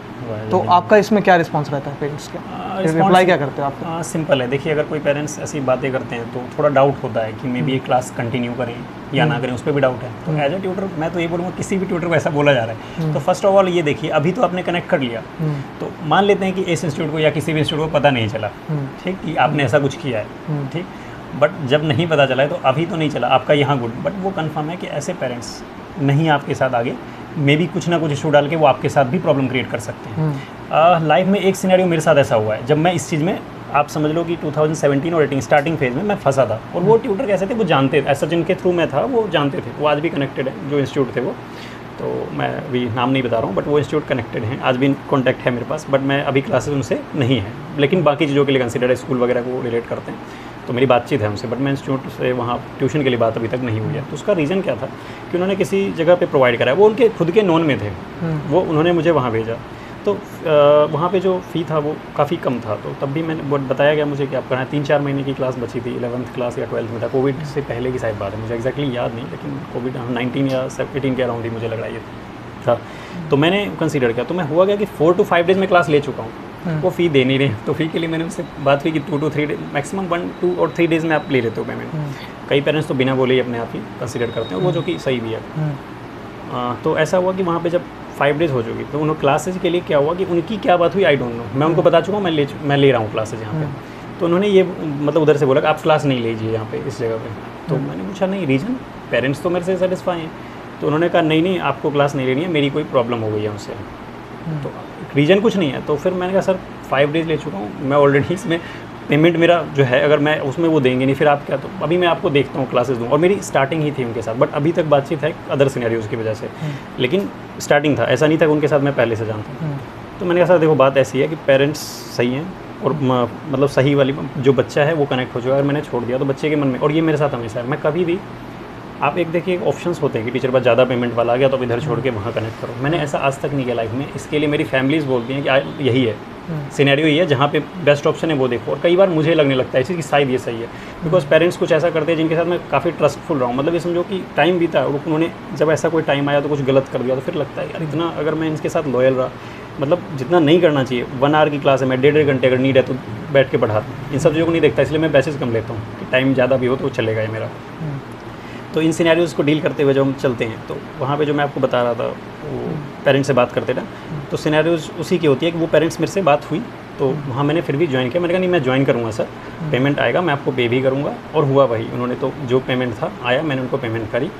तो आपका इसमें क्या रिस्पॉन्स रहता है पेरेंट्स का, रिप्लाई क्या करते हो आप? सिंपल है, देखिए अगर कोई पेरेंट्स ऐसी बातें करते हैं तो थोड़ा डाउट होता है कि मे बी ये क्लास कंटिन्यू करें या ना करें, उस पर भी डाउट है। तो एज ए ट्यूटर मैं तो ये बोलूँगा, किसी भी ट्यूटर को ऐसा बोला जा रहा है तो फर्स्ट ऑफ ऑल ये देखिए, अभी तो आपने कनेक्ट कर लिया, तो मान लेते हैं कि इस इंस्टीट्यूट को या किसी भी इंस्टीट्यूट को पता नहीं चला, ठीक, कि आपने ऐसा कुछ किया है, ठीक, बट जब नहीं पता चला है तो अभी तो नहीं चला आपका यहाँ गुड, बट वो कन्फर्म है कि ऐसे पेरेंट्स नहीं आपके साथ आगे, मे बी कुछ ना कुछ इशू डाल के वो आपके साथ भी प्रॉब्लम क्रिएट कर सकते हैं। लाइफ में एक सिनेरियो मेरे साथ ऐसा हुआ है, जब मैं इस चीज़ में, आप समझ लो कि 2017 और 18 स्टार्टिंग फेज में मैं फंसा था, और वो ट्यूटर कैसे थे, वो जानते थे, ऐसा जिनके थ्रू मैं था वो जानते थे, वो आज भी कनेक्टेड है, जो इंस्टीट्यूट थे वो, तो मैं अभी नाम नहीं बता रहा हूँ, बट वो इंस्टीट्यूट कनेक्टेड हैं, आज भी कॉन्टैक्ट है मेरे पास, बट मैं अभी क्लासेस उनसे नहीं है, लेकिन बाकी चीज़ों के लिए कंसिडर है, स्कूल वगैरह को रिलेट करते हैं, तो मेरी बातचीत है उनसे, बट मैं इंस्टीट्यूट से वहाँ ट्यूशन के लिए बात अभी तक नहीं हुई है। तो उसका रीज़न क्या था कि उन्होंने किसी जगह पे प्रोवाइड कराया, वो उनके खुद के नॉन में थे, वो उन्होंने मुझे वहाँ भेजा, तो वहाँ पे जो फ़ी था वो काफ़ी कम था, तो तब भी मैंने बताया गया मुझे कि आप कराएं, 3-4 महीने की क्लास बची थी, 11th क्लास या 12th में था, कोविड से पहले की शायद बात है, मुझे एक्जैक्टली याद नहीं, लेकिन कोविड 19 या 18 के अराउंड ही मुझे लग रहा है ये था। तो मैंने कंसीडर किया, तो मैं हुआ गया कि 4 to 5 डेज़ में क्लास ले चुका हूँ, वो फ़ी दे नहीं रहे, तो फ़ी के लिए मैंने उनसे बात हुई कि 2 to 3 डेज, मैक्सिमम 1, 2 और 3 डेज़ में आप ले लेते हो पेमेंट। कई पेरेंट्स तो बिना बोले ही अपने आप ही कंसीडर करते हैं, वो जो कि सही भी है। तो ऐसा हुआ कि वहाँ पे जब 5 डेज़ हो चुकी, तो उन्होंने क्लासेज के लिए क्या हुआ कि उनकी क्या बात हुई आई डोंट नो, मैं उनको बता चुका हूँ मैं ले रहा हूँ क्लासेज यहाँ पे, तो उन्होंने ये मतलब उधर से बोला कि आप क्लास नहीं लीजिए यहाँ पे इस जगह पे। तो मैंने पूछा नहीं रीज़न, पेरेंट्स तो मेरे से सेटिस्फाई हैं, तो उन्होंने कहा नहीं आपको क्लास नहीं लेनी है, मेरी कोई प्रॉब्लम हो गई है उनसे, तो रीज़न कुछ नहीं है। तो फिर मैंने कहा सर 5 डेज़ ले चुका हूँ मैं ऑलरेडी, इसमें पेमेंट मेरा जो है अगर मैं उसमें वो देंगे नहीं, फिर आप क्या, तो अभी मैं आपको देखता हूँ क्लासेस दूँ, और मेरी स्टार्टिंग ही थी उनके साथ, बट अभी तक बातचीत है अदर सिनेरियोज़ की वजह से, लेकिन स्टार्टिंग था, ऐसा नहीं था कि उनके साथ मैं पहले से जानता हूँ। तो मैंने कहा सर देखो बात ऐसी है कि पेरेंट्स सही हैं, और मतलब सही वाली जो बच्चा है वो कनेक्ट हो चुका है, अगर मैंने छोड़ दिया तो बच्चे के मन में, और ये मेरे साथ हमेशा है, मैं कभी भी, आप एक देखिए ऑप्शंस होते हैं कि टीचर पास ज़्यादा पेमेंट वाला आ गया तो अब इधर छोड़ के वहाँ कनेक्ट करो, मैंने ऐसा आज तक नहीं किया लाइफ में। इसके लिए मेरी फैमिलीज़ बोलती हैं कि यही है सिनेरियो, ही है जहाँ पे बेस्ट ऑप्शन है वो देखो, और कई बार मुझे लगने लगता है इसी कि शायद ये सही है, बिकॉज पेरेंट्स कुछ ऐसा करते हैं जिनके साथ मैं काफ़ी ट्रस्टफुल रहा हूँ, मतलब ये समझो कि टाइम बीता है, उन्होंने जब ऐसा कोई टाइम आया तो कुछ गलत कर दिया, तो फिर लगता है यार इतना अगर मैं इनके साथ लॉयल रहा, मतलब जितना नहीं करना चाहिए, 1 आवर की क्लास है, मैं 1.5 घंटे अगर नीड है तो बैठ के पढ़ाता हूँ, इन सब चीज़ों को नहीं देखता, इसलिए मैं पैसेज कम लेता हूँ कि टाइम ज़्यादा भी हो तो चलेगा ये मेरा। तो इन सिनेरियोज़ को डील करते हुए जो हम चलते हैं, तो वहाँ पे जो मैं आपको बता रहा था वो पेरेंट्स से बात करते ना, तो सिनेरियोज़ उसी की होती है कि वो पेरेंट्स मेरे से बात हुई, तो वहाँ मैंने फिर भी ज्वाइन किया। मैंने कहा नहीं मैं ज्वाइन करूँगा सर, पेमेंट आएगा मैं आपको पे भी करूँगा, और हुआ वही। उन्होंने तो जो पेमेंट था आया, मैंने उनको पेमेंट करी,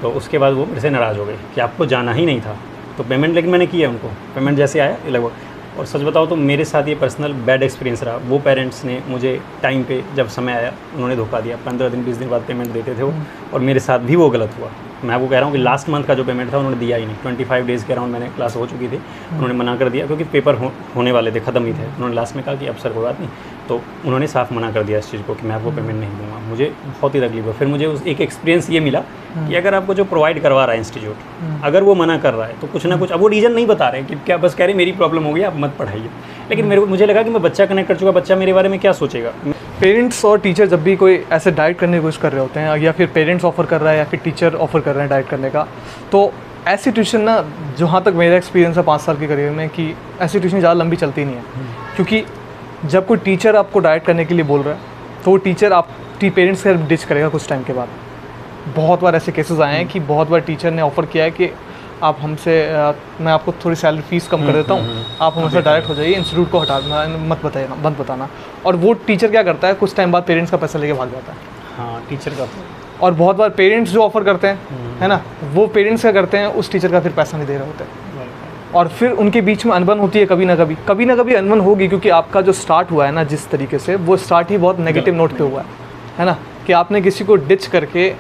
तो उसके बाद वो मेरे से नाराज़ हो गए कि आपको जाना ही नहीं था, तो पेमेंट लेकिन मैंने किया उनको, पेमेंट जैसे आया लगभग। और सच बताओ तो मेरे साथ ये पर्सनल बैड एक्सपीरियंस रहा। वो पेरेंट्स ने मुझे टाइम पे जब समय आया उन्होंने धोखा दिया, 15 दिन 20 दिन बाद पेमेंट देते थे वो, और मेरे साथ भी वो गलत हुआ। मैं आपको कह रहा हूँ कि लास्ट मंथ का जो पेमेंट था उन्होंने दिया ही नहीं। 25 डेज़ के अराउंड मैंने क्लास हो चुकी थी, उन्होंने मना कर दिया क्योंकि पेपर होने वाले थे, ख़त्म ही थे। उन्होंने लास्ट में कहा कि अब सर कोई बात नहीं, तो उन्होंने साफ मना कर दिया इस चीज़ को कि मैं आपको पेमेंट नहीं दूंगा। मुझे बहुत ही तकलीफ हुआ। फिर मुझे उस एक एक्सपीरियंस ये मिला कि अगर आपको जो प्रोवाइड करवा रहा है इंस्टीट्यूट, अगर वो मना कर रहा है तो कुछ ना कुछ, अब वो रीज़न नहीं बता रहे कि क्या, बस कह रहे मेरी प्रॉब्लम हो गई आप मत पढ़ाइए। लेकिन मुझे लगा कि मैं बच्चा कनेक्ट कर चुका, बच्चा मेरे बारे में क्या सोचेगा। पेरेंट्स और टीचर जब भी कोई ऐसे डाइट करने की कोशिश कर रहे होते हैं, या फिर पेरेंट्स ऑफर कर रहा है या फिर टीचर ऑफर कर रहे हैं डाइट करने का, तो ऐसी ट्यूशन ना, जहाँ तक मेरा एक्सपीरियंस है 5 साल की करियर में, कि ऐसी ट्यूशन ज़्यादा लंबी चलती नहीं है। क्योंकि जब कोई टीचर आपको डाइट करने के लिए बोल रहा है तो वो टीचर आपकी पेरेंट्स का डिच करेगा कुछ टाइम के बाद। बहुत बार ऐसे केसेस आए हैं कि बहुत बार टीचर ने ऑफ़र किया है कि आप हमसे मैं आपको थोड़ी सैलरी फीस कम कर देता हूँ, आप हमसे डायरेक्ट हो जाइए, इंस्टीट्यूट को हटा मत बताना। और वो टीचर क्या करता है, कुछ टाइम बाद पेरेंट्स का पैसा लेके भाग जाता है। हाँ, टीचर का। और बहुत बार पेरेंट्स जो ऑफ़र करते हैं, है ना, वो पेरेंट्स क्या करते हैं, उस टीचर का फिर पैसा नहीं दे रहे होते, और फिर उनके बीच में अनबन होती है। कभी ना कभी अनबन होगी, क्योंकि आपका जो स्टार्ट हुआ है ना, जिस तरीके से, वो स्टार्ट ही बहुत नेगेटिव नोट पे हुआ है ना, कि आपने किसी को डिच करके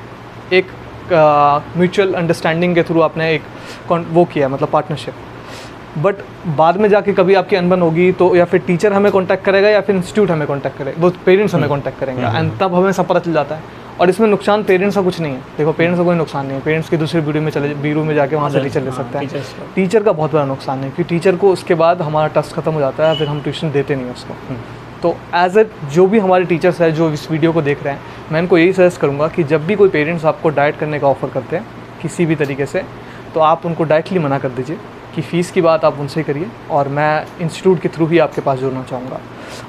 एक म्यूचुअल अंडरस्टैंडिंग के थ्रू आपने एक वो किया, मतलब पार्टनरशिप। बट बाद में जाके कभी आपकी अनबन होगी तो या फिर टीचर हमें कांटेक्ट करेगा या फिर इंस्टीट्यूट हमें कांटेक्ट करेगा, वो पेरेंट्स हमें कांटेक्ट करेंगे, एंड तब हमें सब पता चल जाता है। और इसमें नुकसान पेरेंट्स का कुछ नहीं है। देखो, पेरेंट्स का कोई नुकसान नहीं है, पेरेंट्स की दूसरी ब्यूरो में जाके वहाँ से टीचर ले सकते हैं। टीचर का बहुत बड़ा नुकसान है, क्योंकि टीचर को उसके बाद हमारा ट्रस्ट खत्म हो जाता है, फिर हम ट्यूशन देते नहीं उसको। तो एज ए जो भी हमारे टीचर्स हैं जो इस वीडियो को देख रहे हैं, मैं इनको यही सजेस्ट करूँगा कि जब भी कोई पेरेंट्स आपको डाइट करने का ऑफ़र करते हैं किसी भी तरीके से, तो आप उनको डायरेक्टली मना कर दीजिए कि फ़ीस की बात आप उनसे करिए, और मैं इंस्टीट्यूट के थ्रू ही आपके पास जुड़ना चाहूँगा।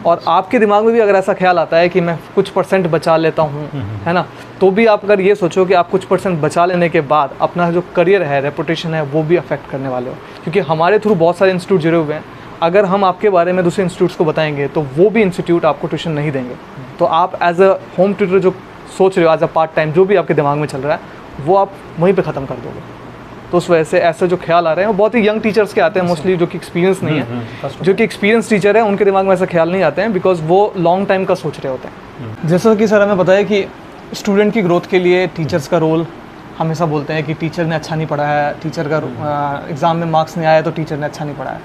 और आपके दिमाग में भी अगर ऐसा ख्याल आता है कि मैं कुछ परसेंट बचा लेता हूँ, है ना, तो भी आप अगर ये सोचो कि आप कुछ परसेंट बचा लेने के बाद अपना जो करियर है, रेपुटेशन है, वो भी अफेक्ट करने वाले हो। क्योंकि हमारे थ्रू बहुत सारे इंस्टीट्यूट जुड़े हुए हैं, अगर हम आपके बारे में दूसरे इंस्टीट्यूट्स को बताएंगे तो वो भी इंस्टीट्यूट आपको ट्यूशन नहीं देंगे। तो आप एज अ होम ट्यूटर जो सोच रहे हो, एज अ पार्ट टाइम जो भी आपके दिमाग में चल रहा है, वो आप वहीं पे ख़त्म कर दोगे। तो उस वजह से ऐसे जो ख्याल आ रहे हैं वो बहुत ही यंग टीचर्स के आते हैं मोस्टली, जो कि एक्सपीरियंस नहीं है। जो कि एक्सपीरियंस टीचर है उनके दिमाग में ऐसे ख्याल नहीं आते हैं, बिकॉज वो लॉन्ग टाइम का सोच रहे होते हैं। जैसा कि सर हमें पता है कि स्टूडेंट की ग्रोथ के लिए टीचर्स का रोल, हमेशा बोलते हैं कि टीचर ने अच्छा नहीं पढ़ाया है, टीचर का एग्ज़ाम में मार्क्स नहीं आया तो टीचर ने अच्छा नहीं पढ़ाया।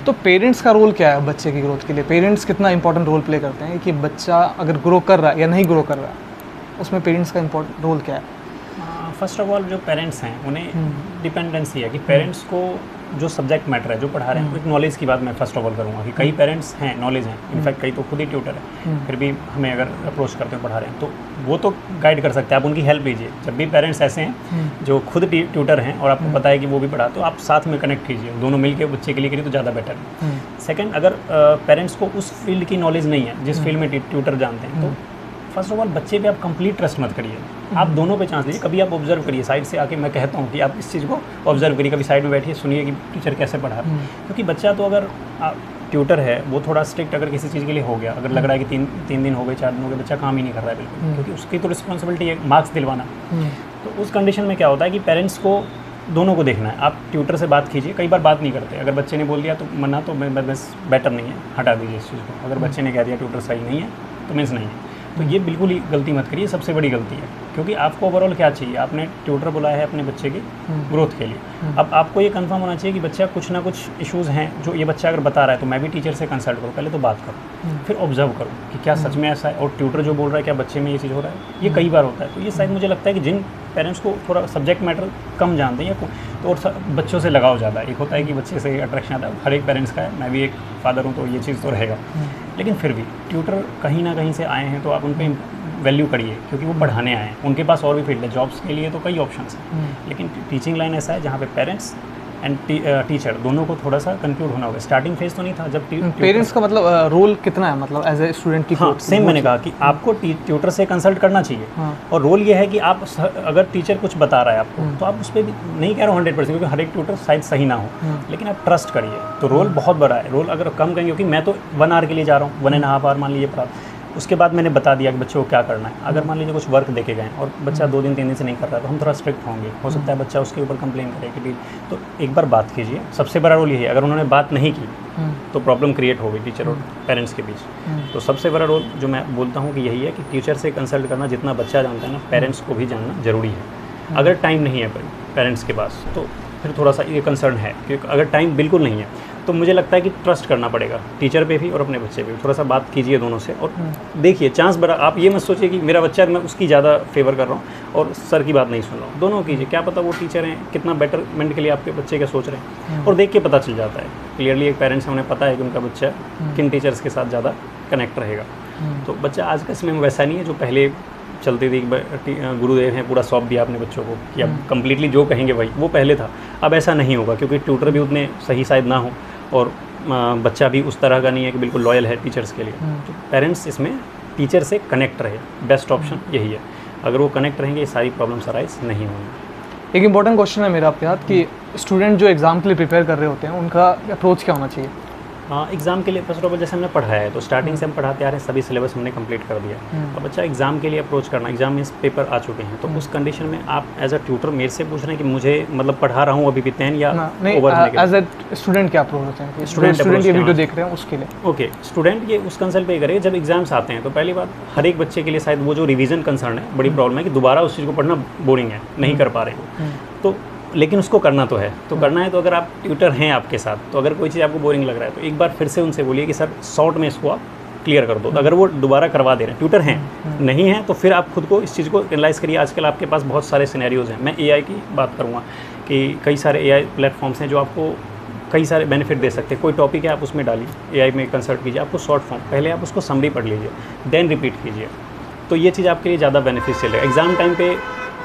तो पेरेंट्स का रोल क्या है बच्चे की ग्रोथ के लिए? पेरेंट्स कितना इंपॉर्टेंट रोल प्ले करते हैं कि बच्चा अगर ग्रो कर रहा है या नहीं ग्रो कर रहा है, उसमें पेरेंट्स का इम्पोर्टेंट रोल क्या है? फर्स्ट ऑफ ऑल जो पेरेंट्स हैं उन्हें डिपेंडेंसी है कि पेरेंट्स को जो सब्जेक्ट मैटर है जो पढ़ा रहे हैं, एक नॉलेज की बात मैं फर्स्ट ऑफ ऑल करूँगा कि कई पेरेंट्स हैं नॉलेज हैं, इनफैक्ट कई तो खुद ही ट्यूटर है, फिर भी हमें अगर अप्रोच करते हैं पढ़ा रहे हैं तो वो तो गाइड कर सकते हैं, आप उनकी हेल्प लीजिए। जब भी पेरेंट्स ऐसे हैं जो खुद ट्यूटर हैं और आपको पता है कि वो भी पढ़ा, तो आप साथ में कनेक्ट कीजिए, दोनों मिलकर बच्चे के लिए करिए तो ज़्यादा बेटर है। सेकेंड, अगर पेरेंट्स को उस फील्ड की नॉलेज नहीं है जिस फील्ड में ट्यूटर जानते हैं, तो फर्स्ट ऑफ ऑल बच्चे पे आप कंप्लीट ट्रस्ट मत करिए, आप दोनों पे चांस दीजिए। कभी आप ऑब्जर्व करिए साइड से आके, मैं कहता हूँ कि आप इस चीज़ को ऑब्जर्व करिए, कभी साइड में बैठिए, सुनिए कि टीचर कैसे पढ़ा रहा है। क्योंकि बच्चा तो अगर ट्यूटर है वो थोड़ा स्ट्रिक्ट अगर किसी चीज़ के लिए हो गया, अगर लग रहा है कि तीन दिन हो गए 4 दिन हो गए, बच्चा काम ही नहीं कर रहा है बिल्कुल, क्योंकि उसकी तो रिस्पॉन्सिबिलिटी है मार्क्स दिलवाना। तो उस कंडीशन में क्या होता है कि पेरेंट्स को दोनों को देखना है। आप ट्यूटर से बात कीजिए, कई बार बात नहीं करते, अगर बच्चे ने बोल दिया तो मना, तो बस बेटर नहीं है, हटा दीजिए इस चीज़ को। अगर बच्चे ने कह दिया ट्यूटर सही नहीं है तो मीन्स नहीं है, तो ये बिल्कुल ही गलती मत करिए, सबसे बड़ी गलती है। क्योंकि आपको ओवरऑल क्या चाहिए, आपने ट्यूटर बुलाया है अपने बच्चे की ग्रोथ के लिए। अब आपको ये कंफर्म होना चाहिए कि बच्चा कुछ ना कुछ इश्यूज़ हैं जो ये बच्चा अगर बता रहा है, तो मैं भी टीचर से कंसल्ट करूँ, पहले तो बात करूँ, फिर ऑब्जर्व करूँ कि क्या सच में ऐसा है, और ट्यूटर जो बोल रहा है क्या बच्चे में ये चीज़ हो रहा है। ये कई बार होता है। तो ये शायद मुझे लगता है कि जिन पेरेंट्स को थोड़ा सब्जेक्ट मैटर कम जानते हैं तो और बच्चों से लगाव ज़्यादा है, एक होता है कि बच्चे से अट्रैक्शन आता है, हर एक पेरेंट्स का है, मैं भी एक फादर हूँ तो ये चीज़ तो रहेगा। लेकिन फिर भी ट्यूटर कहीं ना कहीं से आए हैं तो आप उन पर वैल्यू करिए, क्योंकि वो पढ़ाने आए हैं, उनके पास और भी फील्ड है, जॉब्स के लिए तो कई ऑप्शंस हैं, लेकिन टीचिंग लाइन ऐसा है जहाँ पे पेरेंट्स एंड टीचर दोनों को थोड़ा सा कंफ्यूज होना होगा। स्टार्टिंग फेज तो नहीं था जब पेरेंट्स का मतलब रोल कितना है, मतलब एज ए स्टूडेंट की? हाँ, सेम मैंने कहा कि आपको ट्यूटर से कंसल्ट करना चाहिए। हाँ। और रोल ये है कि आप अगर टीचर कुछ बता रहा है आपको तो आप उस पर भी नहीं कह रहा हूँ 100%, क्योंकि हर एक ट्यूटर शायद सही ना हो, लेकिन आप ट्रस्ट करिए। तो रोल बहुत बड़ा है। रोल अगर कम करेंगे, क्योंकि मैं तो 1 आवर के लिए जा रहा हूँ, 1.5 आवर मान लीजिए पढ़ा, उसके बाद मैंने बता दिया कि बच्चों को क्या करना है। अगर मान लीजिए कुछ वर्क देके गए और बच्चा 2 दिन 3 दिन से नहीं कर रहा है तो हम थोड़ा स्ट्रिक्ट होंगे। हो सकता है बच्चा उसके ऊपर कंप्लेन करे कि तो एक बार बात कीजिए। सबसे बड़ा रोल ये है, अगर उन्होंने बात नहीं की तो प्रॉब्लम क्रिएट हो गई टीचर और पेरेंट्स के बीच। तो सबसे बड़ा रोल जो मैं बोलता हूँ कि यही है कि टीचर से कंसल्ट करना जितना बच्चा जानता है ना, पेरेंट्स को भी जानना ज़रूरी है। अगर टाइम नहीं है पेरेंट्स के पास तो फिर थोड़ा सा ये कंसर्न है, क्योंकि अगर टाइम बिल्कुल नहीं है तो मुझे लगता है कि ट्रस्ट करना पड़ेगा टीचर पे भी और अपने बच्चे पे भी। थोड़ा सा बात कीजिए दोनों से और देखिए चांस बड़ा। आप ये मत सोचिए कि मेरा बच्चा मैं उसकी ज़्यादा फेवर कर रहा हूँ और सर की बात नहीं सुन रहा हूँ। दोनों कीजिए, क्या पता वो टीचर हैं कितना बेटरमेंट के लिए आपके बच्चे का सोच रहे हैं, और देख के पता चल जाता है क्लियरली। एक पेरेंट्स उन्हें पता है कि उनका बच्चा किन टीचर्स के साथ ज़्यादा कनेक्ट रहेगा। तो बच्चा आज का समय में वैसा नहीं है जो पहले चलती थी। गुरुदेव हैं, पूरा सौंप दिया अपने बच्चों को कि अब कंप्लीटली जो कहेंगे भाई, वो पहले था। अब ऐसा नहीं होगा, क्योंकि ट्यूटर भी उतने सही शायद ना हो और बच्चा भी उस तरह का नहीं है कि बिल्कुल लॉयल है टीचर्स के लिए। तो पेरेंट्स इसमें टीचर से कनेक्ट रहे, बेस्ट ऑप्शन यही है। अगर वो कनेक्ट रहेंगे ये सारी प्रॉब्लम्स अराइज नहीं होंगी। एक इंपॉर्टेंट क्वेश्चन है मेरा आपके हाथ कि स्टूडेंट जो एग्ज़ाम के लिए प्रिपेयर कर रहे होते हैं उनका अप्रोच क्या होना चाहिए? एग्ज़ाम के लिए फर्स्ट ऑफ ऑल जैसे हमने पढ़ाया है तो स्टार्टिंग से हम पढ़ाते आ रहे हैं, सभी सिलेबस हमने कंप्लीट कर दिया। अब बच्चा एग्ज़ाम के लिए अप्रोच करना, एग्जाम में पेपर आ चुके हैं, तो उस कंडीशन में आप एज अ ट्यूटर मेरे से पूछ रहे हैं कि मुझे मतलब पढ़ा रहा हूँ अभी भी 10 या ओवर एज ए स्टूडेंट क्या अप्रोच होते हैं? स्टूडेंट ये वीडियो देख रहे हैं उसके लिए। ओके, स्टूडेंट ये उस कंसल्ट पे करेगा जब एग्जाम्स आते हैं। तो पहली बात, हर एक बच्चे के लिए शायद वो जो रिवीजन कंसर्न है, बड़ी प्रॉब्लम है कि दोबारा उस चीज़ को पढ़ना बोरिंग है, नहीं कर पा रहे हो। तो लेकिन उसको करना तो है, तो करना है। तो अगर आप ट्यूटर हैं आपके साथ, तो अगर कोई चीज़ आपको बोरिंग लग रहा है तो एक बार फिर से उनसे बोलिए कि सर शॉर्ट में इसको आप क्लियर कर दो। तो अगर वो दोबारा करवा दे रहे हैं, ट्यूटर हैं, नहीं है तो फिर आप खुद को इस चीज़ को एनालाइज करिए। आजकल आपके पास बहुत सारे सिनेरियोज़ हैं। मैं एआई की बात करूँगा कि कई सारे एआई प्लेटफॉर्म्स हैं जो आपको कई सारे बेनिफिट दे सकते हैं। कोई टॉपिक है आप उसमें डालिए, एआई में कंसल्ट कीजिए, आपको शॉर्ट फॉर्म पहले आप उसको समरी पढ़ लीजिए, देन रिपीट कीजिए। तो ये चीज़ आपके लिए ज़्यादा बेनिफिशियल है। एग्ज़ाम टाइम पे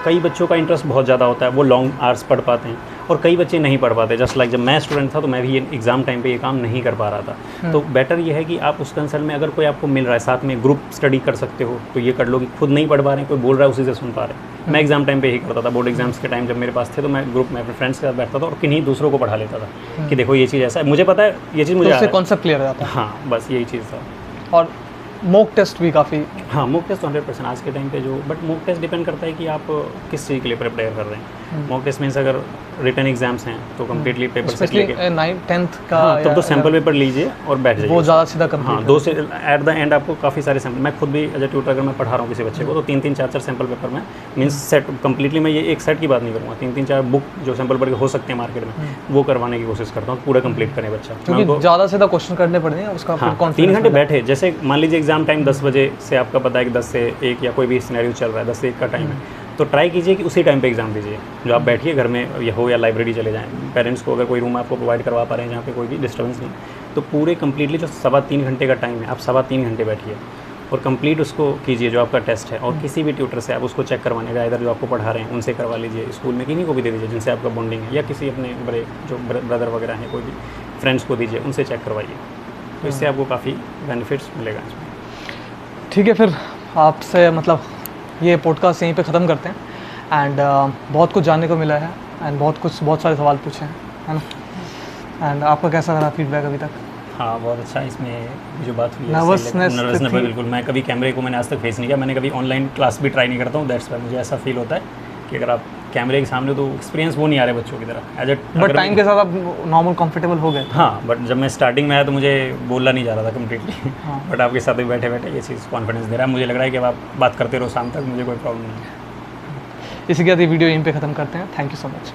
कई बच्चों का इंटरेस्ट बहुत ज़्यादा होता है, वो लॉन्ग आवर्स पढ़ पाते हैं, और कई बच्चे नहीं पढ़ पाते। जस्ट लाइक जब मैं स्टूडेंट था तो मैं भी ये एग्ज़ाम टाइम पे ये काम नहीं कर पा रहा था। तो बेटर ये है कि आप उस कंसल्ट में अगर कोई आपको मिल रहा है, साथ में ग्रुप स्टडी कर सकते हो, तो ये कर लो कि खुद नहीं पढ़ पा रहे हैं, कोई बोल रहा है उसी से सुन पा रहे हैं। मैं एग्ज़ाम टाइम पे यही करता था। बोर्ड एग्जाम्स के टाइम जब मेरे पास थे तो मैं ग्रुप में अपने फ्रेंड्स के साथ बैठता था और किन्हीं दूसरों को पढ़ा लेता था कि देखो ये चीज़ ऐसा है, मुझे पता है ये चीज़ मुझे कॉन्सेप्ट क्लियर हो जाता है। हाँ, बस यही चीज़ था। और मॉक टेस्ट भी काफ़ी, हाँ, मॉक टेस्ट 100% आज के टाइम पे जो, बट मॉक टेस्ट डिपेंड करता है कि आप किस चीज़ के लिए प्रिपेयर कर रहे हैं। मॉक टेस्ट मीन्स अगर रिटन एग्जाम्स हैं तो कम्प्लीटली पेपर सेट लेके 9th 10th का, हाँ, तब तो सैम्पल पेपर लीजिए और बैठ जाइए। वो ज़्यादा सीधा कंप्लीट। हाँ, 2 से एट द एंड आपको काफ़ी सारे सैम्पल, मैं खुद भी एज ए ट्यूटर अगर मैं पढ़ा रहा हूँ किसी बच्चे को तो 3-3 4-4 सैम्पल पेपर में मीन्स सेट कम्प्लीटली, मैं ये एक सेट की बात नहीं करूँगा, 3-3 4 बुक जो सैम्पल पेपर हो सकते हैं मार्केट में, वो करवाने की कोशिश करता हूँ, पूरा कंप्लीट करें बच्चा। क्योंकि ज़्यादा सीधा क्वेश्चन करने पड़ेंगे उसका। हाँ, 3 घंटे बैठे, जैसे मान लीजिए एग्जाम टाइम 10 बजे से आपका पता है कि 10 से 1 या कोई भी सिनेरियो चल रहा है, 10 से 1 का टाइम है, तो ट्राई कीजिए कि उसी टाइम पे एग्जाम दीजिए। जो आप बैठिए घर में या हो या लाइब्रेरी चले जाएँ, पेरेंट्स को अगर कोई रूम आपको प्रोवाइड करवा पा रहे हैं जहाँ पे कोई भी डिस्टर्बेंस नहीं, तो पूरे कंप्लीटली जो 3.25 घंटे का टाइम है, आप 3.25 घंटे बैठिए और कंप्लीट उसको कीजिए जो आपका टेस्ट है। और किसी भी ट्यूटर से आप उसको चेक करवाने का, इधर जो आपको पढ़ा रहे हैं उनसे करवा लीजिए, स्कूल में किन्हीं को भी दे दीजिए जिनसे आपका बॉन्डिंग है, या किसी अपने बड़े जो ब्रदर वगैरह हैं, कोई भी फ्रेंड्स को दीजिए, उनसे चेक करवाइए। तो इससे आपको काफ़ी बेनिफिट्स मिलेगा इसमें। ठीक है, फिर आपसे मतलब ये पॉडकास्ट यहीं पे ख़त्म करते हैं। एंड बहुत कुछ जानने को मिला है एंड बहुत सारे सवाल पूछे हैं, है ना। एंड आपका कैसा रहा फीडबैक अभी तक? हाँ, बहुत अच्छा। इसमें जो बात हुई नर्वसनेस बिल्कुल, मैं कभी कैमरे को मैंने आज तक फेस नहीं किया, मैंने कभी ऑनलाइन क्लास भी ट्राई नहीं करता हूँ। दैट्स वाई मुझे ऐसा फील होता है कि अगर आप कैमरे के सामने तो एक्सपीरियंस वो नहीं आ रहा है बच्चों की तरह एज ए। बट टाइम के साथ आप नॉर्मल कंफर्टेबल हो गए? हाँ, बट जब मैं स्टार्टिंग में आया तो मुझे बोलना नहीं जा रहा था कम्प्लीटली। बट आपके साथ भी बैठे बैठे ये चीज़ कॉन्फिडेंस दे रहा है। मुझे लग रहा है कि अब आप बात करते रहो शाम तक, मुझे कोई प्रॉब्लम नहीं है। इसी के साथ ये वीडियो यहीं पे ख़त्म करते हैं। Thank you so much.